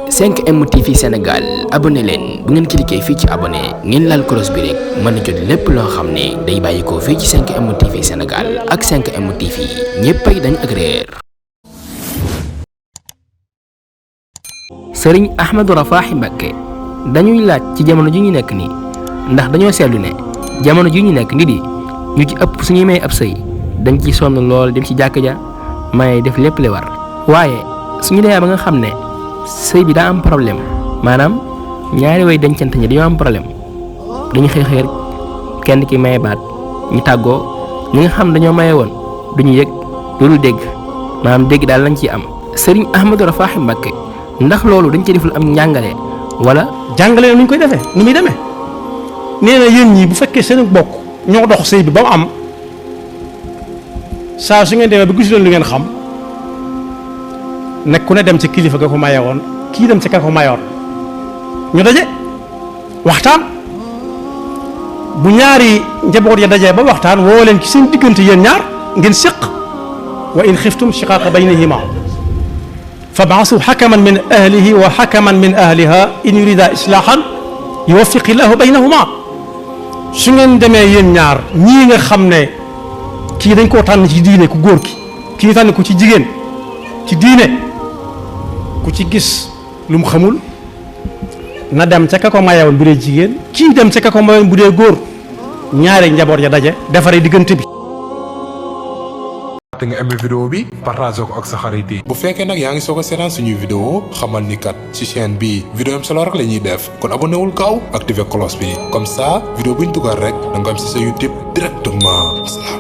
5M TV Sénégal abonné leen bu ngeen cliquer fii ci abonné ngeen laal cloche bi rek mën a jot lépp loo xam ne day bàyyikoo fii ci 5M TV Sénégal ak 5M TV ñéppay dañ ak réer. Sëriñ Ahmadou Rafahi Mbacké dañuy laaj ci jamono ji ñu nekk nii ndax dañoo seetlu ne jamono ji ñu nekk nit yi ñu ci ëpp suñuy may ab sëy dañ ci sonn lool dem ci jàkk ja may def lépp li war waaye suñu demee ba nga xam ne sëy bi daa am problème maanaam ñaari way dencante ñi dañoo am problème dañu xëy xëy kenn ki maye baat ñu tàggoo ñi nga xam dañoo maye woon duñu yëg loolu dégg maanaam dégg daal lañ ciy am. Sëriñ Ahmadou Rafahi Mbacké ndax loolu dañ ci deful am njàngale wala. jàngale nu ñu koy defee nu muy demee nee na yéen ñii bu fekkee seen bokk ñoo dox sëy bi ba mu am saa su ngeen demee ba gisu leen lu ngeen xam. nekk ku ne dem ci kilifa ga ko maye woon kii dem ci ka ko mayoon ñu daje waxtaan bu ñaari njaboot ya dajee ba waxtaan woo leen ci seen diggante yéen ñaar ngeen séq wa in xiftum shiqaaqa baynihima fab'asu hakaman min ahlihi wa hakaman min ahliha in yurida islaahan yuwaffiqi llahu baynahuma su ngeen demee yéen ñaar ñii nga xam ne kii dañ koo tànn ci diine ku góor ki kii tànn ko ci jigéen ci diine ku ci gis lu mu xamul na dem ca ka ko mayewoon bu dee jigéen kii dem ca ka ko mayewoon bu dee góor ñaari njaboot ya daje defaree diggante bi. te nga aimé vidéo bi partagé ko ak sa xarit yi. bu fekkee nag yaa ngi soog a seetaan suñuy vidéo xamal ni kat ci chaîne bi vidéo am solo rek la ñuy def kon abonné wul gaaw activé cloche bi comme ça vidéo bu ñu dugal rek da nga am si sa YouTube directement.